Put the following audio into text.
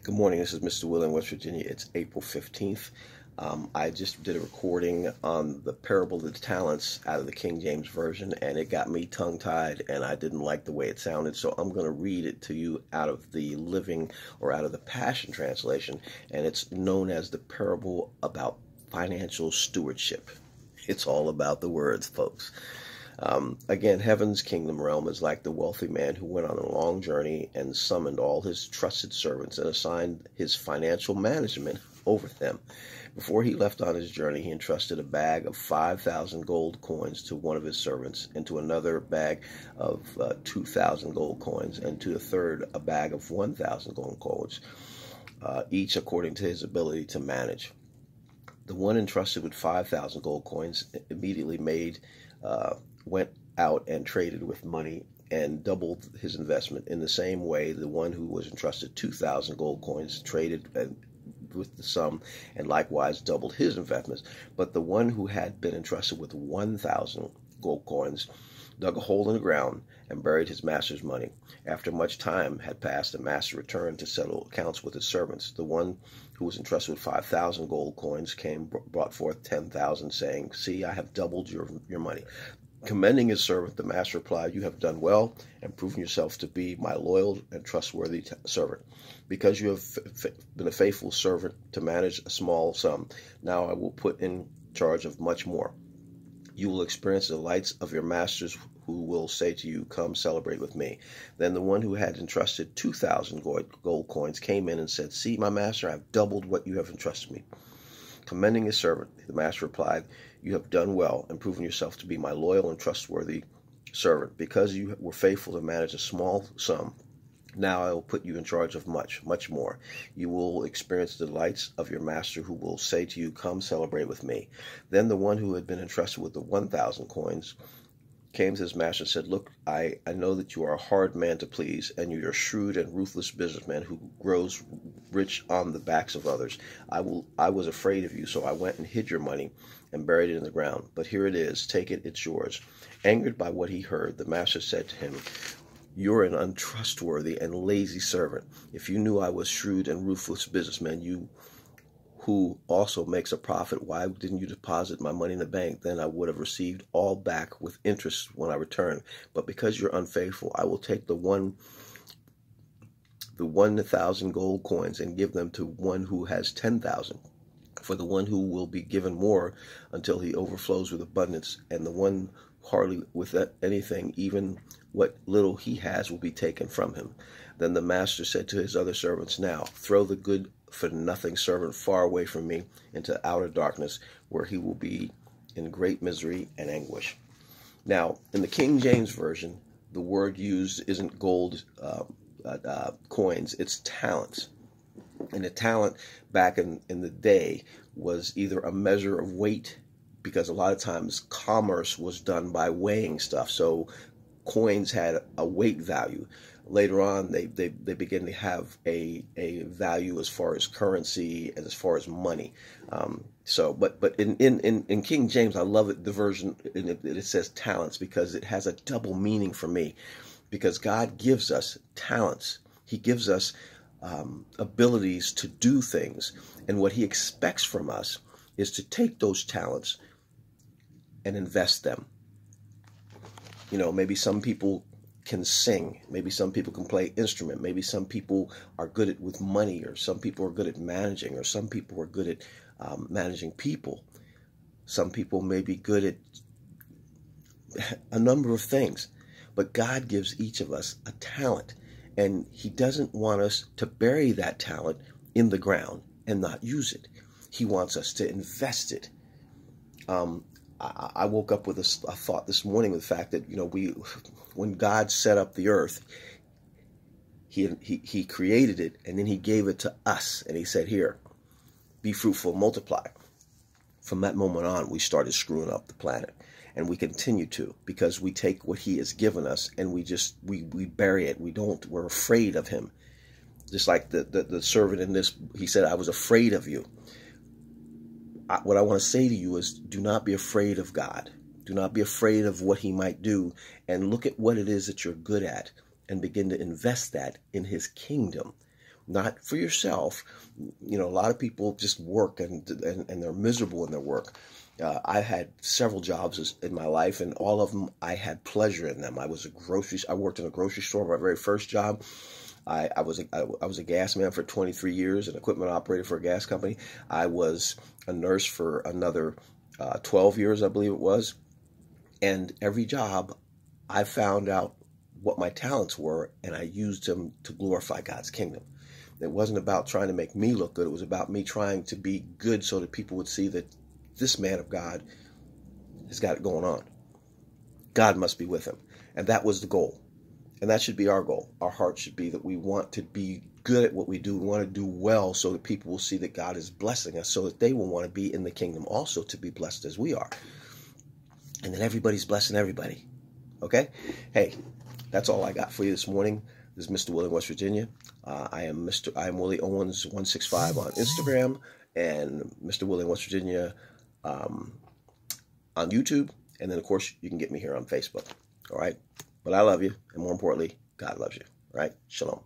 Good morning. This is Mr. Will in West Virginia. It's April 15th. I just did a recording on the parable of the talents out of the King James Version, and it got me tongue-tied, and I didn't like the way it sounded, so I'm going to read it to you out of the Living or out of the Passion Translation, and it's known as the parable about financial stewardship. It's all about the words, folks. Again, heaven's kingdom realm is like the wealthy man who went on a long journey and summoned all his trusted servants and assigned his financial management over them. Before he left on his journey, he entrusted a bag of 5,000 gold coins to one of his servants, and to another bag of 2,000 gold coins, and to a third a bag of 1,000 gold coins, each according to his ability to manage. The one entrusted with 5,000 gold coins immediately went out and traded with money and doubled his investment. In the same way, the one who was entrusted 2,000 gold coins traded with the sum and likewise doubled his investments. But the one who had been entrusted with 1,000 gold coins dug a hole in the ground and buried his master's money. After much time had passed, the master returned to settle accounts with his servants. The one who was entrusted with 5,000 gold coins brought forth 10,000, saying, "See, I have doubled your money." Commending his servant, the master replied, "You have done well and proven yourself to be my loyal and trustworthy servant. Because you have been a faithful servant to manage a small sum, now I will put in charge of much more. You will experience the delights of your masters, who will say to you, 'Come, celebrate with me.'" Then the one who had entrusted 2,000 gold coins came in and said, "See, my master, I have doubled what you have entrusted me." Commending his servant, the master replied, "You have done well and proven yourself to be my loyal and trustworthy servant. Because you were faithful to manage a small sum, now I will put you in charge of much, much more. You will experience the delights of your master, who will say to you, 'Come, celebrate with me.'" Then the one who had been entrusted with the 1,000 coins came to his master and said, "Look, I know that you are a hard man to please, and you are a shrewd and ruthless businessman who grows rich on the backs of others. I was afraid of you, so I went and hid your money and buried it in the ground. But here it is. Take it. It's yours." Angered by what he heard, the master said to him, "You're an untrustworthy and lazy servant. If you knew I was shrewd and ruthless businessman, you who also makes a profit, why didn't you deposit my money in the bank? Then I would have received all back with interest when I return. But because you're unfaithful, I will take the 1,000 gold coins and give them to one who has 10,000. For the one who will be given more until he overflows with abundance, and the one hardly with anything, even what little he has will be taken from him." Then the master said to his other servants, "Now throw the good-for-nothing servant far away from me into outer darkness, where he will be in great misery and anguish." Now, in the King James Version, the word used isn't gold coins, it's talents. And a talent back in the day was either a measure of weight, because a lot of times commerce was done by weighing stuff. So coins had a weight value. Later on, they begin to have a value as far as currency and as far as money. But in King James, I love it, the version it says talents, because it has a double meaning for me. Because God gives us talents. He gives us abilities to do things. And what he expects from us is to take those talents and invest them. You know, maybe some people can sing. Maybe some people can play instrument. Maybe some people are good with money, or some people are good at managing, or some people are good at managing people. Some people may be good at a number of things. But God gives each of us a talent, and he doesn't want us to bury that talent in the ground and not use it. He wants us to invest it. I woke up with a thought this morning, with the fact that, you know, when God set up the earth, he created it, and then he gave it to us, and he said, "Here, be fruitful, multiply." From that moment on, we started screwing up the planet, and we continue to, because we take what he has given us and we bury it. We're afraid of him. Just like the servant in this, he said, "I was afraid of you." What I want to say to you is, do not be afraid of God. Do not be afraid of what he might do, and look at what it is that you're good at and begin to invest that in his kingdom. not for yourself. You know, a lot of people just work and they're miserable in their work. I had several jobs in my life, and all of them I had pleasure in them. I worked in a grocery store. My very first job. I was a gas man for 23 years, an equipment operator for a gas company. I was a nurse for another 12 years, I believe it was. And every job, I found out what my talents were, and I used them to glorify God's kingdom. It wasn't about trying to make me look good. It was about me trying to be good so that people would see that this man of God has got it going on. God must be with him. And that was the goal. And that should be our goal. Our heart should be that we want to be good at what we do. We want to do well so that people will see that God is blessing us, so that they will want to be in the kingdom also to be blessed as we are. And then everybody's blessing everybody. Okay? Hey, that's all I got for you this morning. This is Mr. Willie, West Virginia. I am Willie Owens 165 on Instagram, and Mr. Willie, West Virginia on YouTube. And then, of course, you can get me here on Facebook. All right? But I love you, and more importantly, God loves you. All right? Shalom.